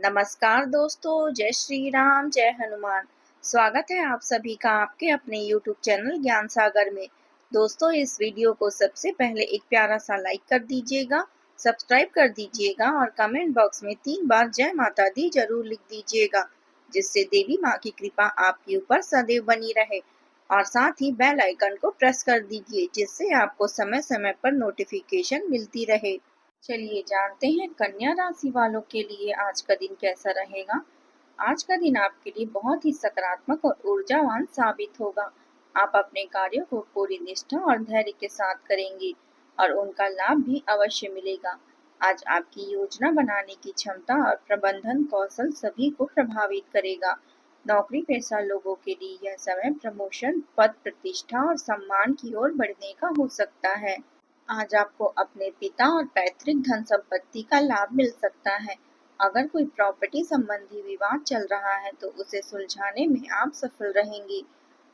नमस्कार दोस्तों, जय श्री राम, जय हनुमान। स्वागत है आप सभी का आपके अपने YouTube चैनल ज्ञान सागर में। दोस्तों, इस वीडियो को सबसे पहले एक प्यारा सा लाइक कर दीजिएगा, सब्सक्राइब कर दीजिएगा और कमेंट बॉक्स में 3 बार जय माता दी जरूर लिख दीजिएगा, जिससे देवी माँ की कृपा आपके ऊपर सदैव बनी रहे। और साथ ही बेल आइकन को प्रेस कर दीजिए, जिससे आपको समय समय पर नोटिफिकेशन मिलती रहे। चलिए जानते हैं कन्या राशि वालों के लिए आज का दिन कैसा रहेगा। आज का दिन आपके लिए बहुत ही सकारात्मक और ऊर्जावान साबित होगा। आप अपने कार्यों को पूरी निष्ठा और धैर्य के साथ करेंगे और उनका लाभ भी अवश्य मिलेगा। आज आपकी योजना बनाने की क्षमता और प्रबंधन कौशल सभी को प्रभावित करेगा। नौकरी पेशा लोगों के लिए यह समय प्रमोशन, पद प्रतिष्ठा और सम्मान की ओर बढ़ने का हो सकता है। आज आपको अपने पिता और पैतृक धन संपत्ति का लाभ मिल सकता है। अगर कोई प्रॉपर्टी संबंधी विवाद चल रहा है तो उसे सुलझाने में आप सफल रहेंगे।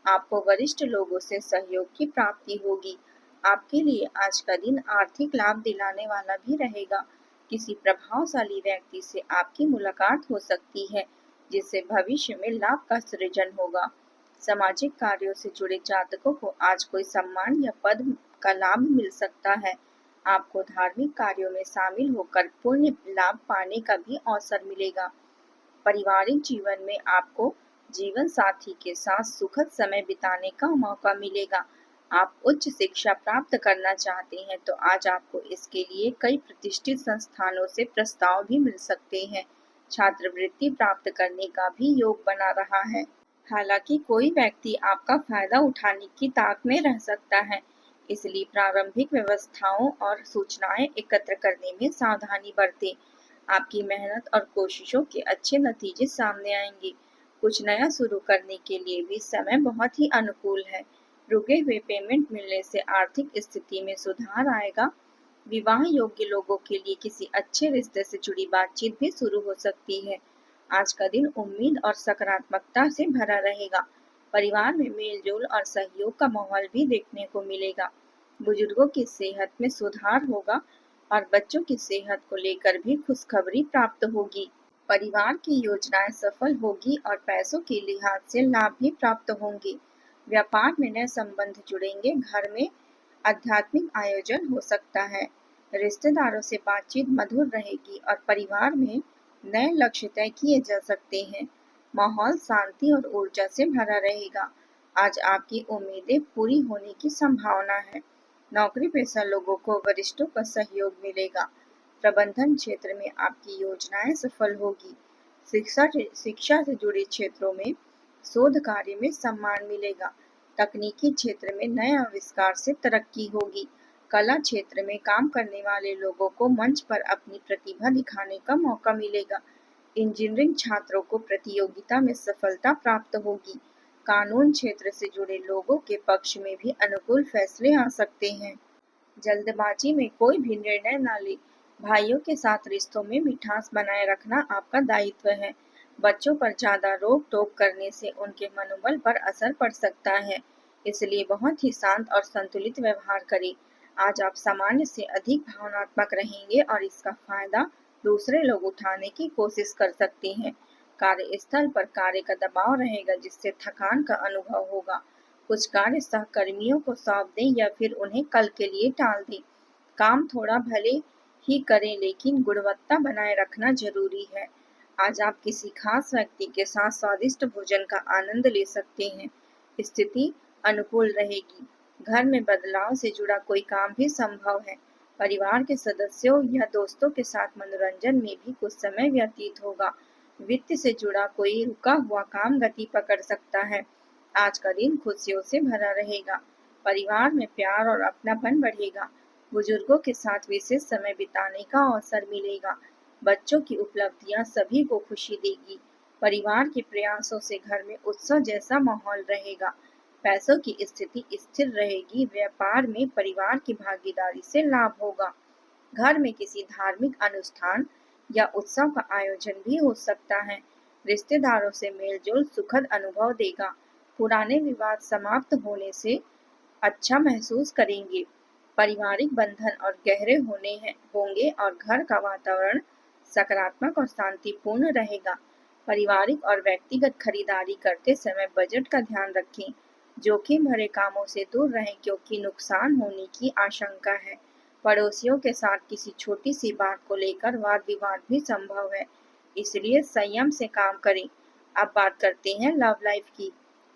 आपको वरिष्ठ लोगों से सहयोग की प्राप्ति होगी। आपके लिए आज का दिन आर्थिक लाभ दिलाने वाला भी रहेगा। किसी प्रभावशाली व्यक्ति से आपकी मुलाकात हो सकती है, जिससे भविष्य में लाभ का सृजन होगा। सामाजिक कार्यों से जुड़े जातकों को आज कोई सम्मान या पद का लाभ मिल सकता है। आपको धार्मिक कार्यों में शामिल होकर पुण्य लाभ पाने का भी अवसर मिलेगा। पारिवारिक जीवन में आपको जीवन साथी के साथ सुखद समय बिताने का मौका मिलेगा। आप उच्च शिक्षा प्राप्त करना चाहते हैं तो आज आपको इसके लिए कई प्रतिष्ठित संस्थानों से प्रस्ताव भी मिल सकते हैं। छात्रवृत्ति प्राप्त करने का भी योग बना रहा है। हालांकि कोई व्यक्ति आपका फायदा उठाने की ताक में रह सकता है, इसलिए प्रारंभिक व्यवस्थाओं और सूचनाएं एकत्र करने में सावधानी बरतें। आपकी मेहनत और कोशिशों के अच्छे नतीजे सामने आएंगे। कुछ नया शुरू करने के लिए भी समय बहुत ही अनुकूल है। रुके हुए पेमेंट मिलने से आर्थिक स्थिति में सुधार आएगा। विवाह योग्य लोगों के लिए किसी अच्छे रिश्ते से जुड़ी बातचीत भी शुरू हो सकती है। आज का दिन उम्मीद और सकारात्मकता से भरा रहेगा। परिवार में मेलजोल और सहयोग का माहौल भी देखने को मिलेगा। बुजुर्गों की सेहत में सुधार होगा और बच्चों की सेहत को लेकर भी खुशखबरी प्राप्त होगी। परिवार की योजनाएं सफल होगी और पैसों के लिहाज से लाभ भी प्राप्त होंगे। व्यापार में नए संबंध जुड़ेंगे। घर में आध्यात्मिक आयोजन हो सकता है। रिश्तेदारों से बातचीत मधुर रहेगी और परिवार में नए लक्ष्य तय किए जा सकते हैं। माहौल शांति और ऊर्जा से भरा रहेगा। आज आपकी उम्मीदें पूरी होने की संभावना है। नौकरी पेशा लोगों को वरिष्ठों का सहयोग मिलेगा। प्रबंधन क्षेत्र में आपकी योजनाएं सफल होगी। शिक्षा से जुड़े क्षेत्रों में शोध कार्य में सम्मान मिलेगा। तकनीकी क्षेत्र में नए आविष्कार से तरक्की होगी। कला क्षेत्र में काम करने वाले लोगों को मंच पर अपनी प्रतिभा दिखाने का मौका मिलेगा। इंजीनियरिंग छात्रों को प्रतियोगिता में सफलता प्राप्त होगी। कानून क्षेत्र से जुड़े लोगों के पक्ष में भी अनुकूल फैसले आ सकते हैं। जल्दबाजी में कोई भी निर्णय न ले। भाइयों के साथ रिश्तों में मिठास बनाए रखना आपका दायित्व है। बच्चों पर ज्यादा रोक टोक करने से उनके मनोबल पर असर पड़ सकता है, इसलिए बहुत ही शांत और संतुलित व्यवहार करें। आज आप सामान्य से अधिक भावनात्मक रहेंगे और इसका फायदा दूसरे लोग उठाने की कोशिश कर सकते हैं। कार्यस्थल पर कार्य का दबाव रहेगा, जिससे थकान का अनुभव होगा। कुछ कार्य सहकर्मियों को सौंप दें या फिर उन्हें कल के लिए टाल दें। काम थोड़ा भले ही करें, लेकिन गुणवत्ता बनाए रखना जरूरी है। आज आप किसी खास व्यक्ति के साथ स्वादिष्ट भोजन का आनंद ले सकते हैं। स्थिति अनुकूल रहेगी। घर में बदलाव से जुड़ा कोई काम भी संभव है। परिवार के सदस्यों या दोस्तों के साथ मनोरंजन में भी कुछ समय व्यतीत होगा। वित्त से जुड़ा कोई रुका हुआ काम गति पकड़ सकता है। आज का दिन खुशियों से भरा रहेगा। परिवार में प्यार और अपनापन बढ़ेगा। बुजुर्गों के साथ विशेष समय बिताने का अवसर मिलेगा। बच्चों की उपलब्धियां सभी को खुशी देगी। परिवार के प्रयासों से घर में उत्सव जैसा माहौल रहेगा। पैसों की स्थिति स्थिर रहेगी। व्यापार में परिवार की भागीदारी से लाभ होगा। घर में किसी धार्मिक अनुष्ठान या उत्सव का आयोजन भी हो सकता है। रिश्तेदारों से मेलजोल सुखद अनुभव देगा। पुराने विवाद समाप्त होने से अच्छा महसूस करेंगे। पारिवारिक बंधन और गहरे होंगे और घर का वातावरण सकारात्मक और शांतिपूर्ण रहेगा। पारिवारिक और व्यक्तिगत खरीदारी करते समय बजट का ध्यान रखें। जोखिम भरे कामों से दूर रहें क्योंकि नुकसान होने की आशंका है। पड़ोसियों के साथ किसी छोटी सी बात को लेकर वाद विवाद भी संभव है, इसलिए संयम से काम करें। अब बात करते हैं लव लाइफ की।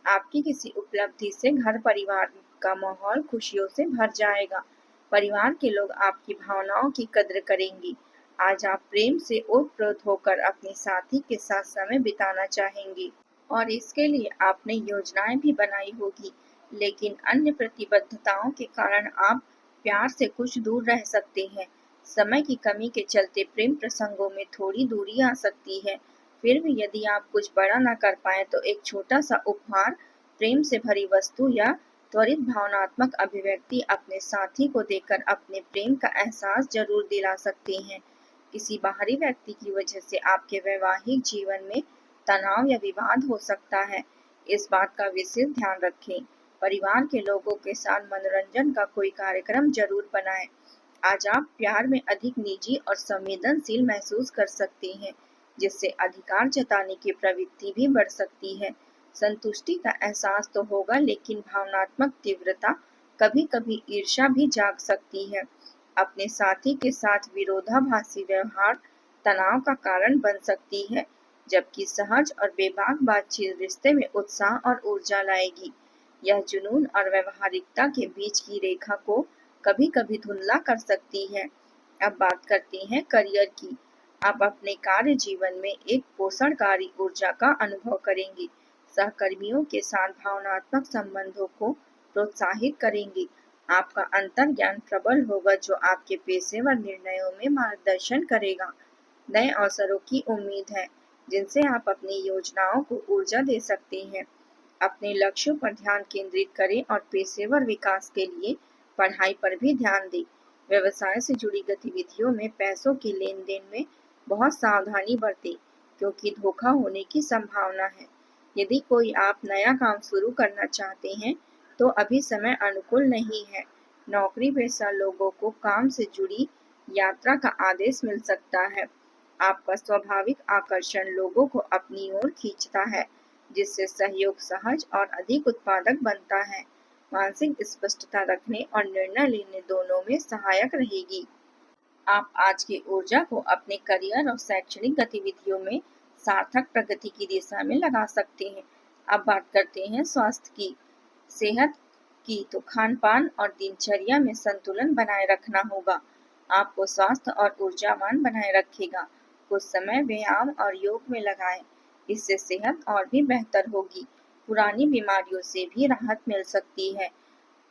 आपकी किसी उपलब्धि से घर परिवार का माहौल खुशियों से भर जाएगा। परिवार के लोग आपकी भावनाओं की कद्र करेंगी। आज आप प्रेम से ओतप्रोत होकर अपने साथी के साथ समय बिताना चाहेंगे और इसके लिए आपने योजनाएं भी बनाई होगी, लेकिन अन्य प्रतिबद्धताओं के कारण आप प्यार से कुछ दूर रह सकते हैं। समय की कमी के चलते प्रेम प्रसंगों में थोड़ी दूरी आ सकती है। फिर भी यदि आप कुछ बड़ा न कर पाए तो एक छोटा सा उपहार, प्रेम से भरी वस्तु या त्वरित भावनात्मक अभिव्यक्ति अपने साथी को देकर अपने प्रेम का एहसास जरूर दिला सकते हैं। किसी बाहरी व्यक्ति की वजह से आपके वैवाहिक जीवन में तनाव या विवाद हो सकता है, इस बात का विशेष ध्यान रखें। परिवार के लोगों के साथ मनोरंजन का कोई कार्यक्रम जरूर बनाएं। आज आप प्यार में अधिक निजी और संवेदनशील महसूस कर सकते हैं, जिससे अधिकार जताने की प्रवृत्ति भी बढ़ सकती है। संतुष्टि का एहसास तो होगा, लेकिन भावनात्मक तीव्रता, कभी कभी ईर्ष्या भी जाग सकती है। अपने साथी के साथ विरोधाभासी व्यवहार तनाव का कारण बन सकती है, जबकि सहज और बेबाक बातचीत रिश्ते में उत्साह और ऊर्जा लाएगी। यह जुनून और व्यवहारिकता के बीच की रेखा को कभी कभी धुंधला कर सकती है। अब बात करते हैं करियर की। आप अपने कार्य जीवन में एक पोषणकारी ऊर्जा का अनुभव करेंगे। सहकर्मियों के साथ भावनात्मक संबंधों को प्रोत्साहित करेंगे। आपका अंतर्ज्ञान प्रबल होगा जो आपके पेशेवर निर्णयों में मार्गदर्शन करेगा। नए अवसरों की उम्मीद है, जिनसे आप अपनी योजनाओं को ऊर्जा दे सकते हैं। अपने लक्ष्यों पर ध्यान केंद्रित करें और पेशेवर विकास के लिए पढ़ाई पर भी ध्यान दें। व्यवसाय से जुड़ी गतिविधियों में पैसों के लेन देन में बहुत सावधानी बरतें, क्योंकि धोखा होने की संभावना है। यदि कोई आप नया काम शुरू करना चाहते हैं तो अभी समय अनुकूल नहीं है। नौकरी पेशा लोगों को काम से जुड़ी यात्रा का आदेश मिल सकता है। आपका स्वाभाविक आकर्षण लोगों को अपनी ओर खींचता है, जिससे सहयोग सहज और अधिक उत्पादक बनता है। मानसिक स्पष्टता रखने और निर्णय लेने दोनों में सहायक रहेगी। आप आज की ऊर्जा को अपने करियर और शैक्षणिक गतिविधियों में सार्थक प्रगति की दिशा में लगा सकते हैं। अब बात करते हैं स्वास्थ्य की। सेहत की तो खान पान और दिनचर्या में संतुलन बनाए रखना होगा। आपको स्वास्थ्य और ऊर्जावान बनाए रखेगा। कुछ समय व्यायाम और योग में लगाएं, इससे सेहत और भी बेहतर होगी। पुरानी बीमारियों से भी राहत मिल सकती है।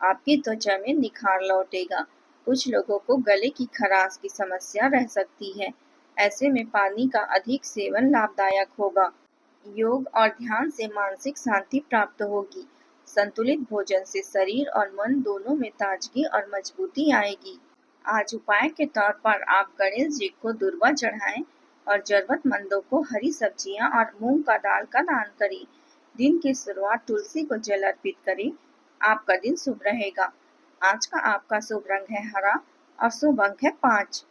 आपकी त्वचा में निखार लौटेगा। कुछ लोगों को गले की खराश की समस्या रह सकती है, ऐसे में पानी का अधिक सेवन लाभदायक होगा। योग और ध्यान से मानसिक शांति प्राप्त होगी। संतुलित भोजन से शरीर और मन दोनों में ताजगी और मजबूती आएगी। आज उपाय के तौर पर आप गणेश जी को दुर्वा चढ़ाएं और जरूरतमंदों को हरी सब्जियां और मूंग का दाल का दान करें। दिन की शुरुआत तुलसी को जल अर्पित करें। आपका दिन शुभ रहेगा। आज का आपका शुभ रंग है हरा और शुभ अंक है 5।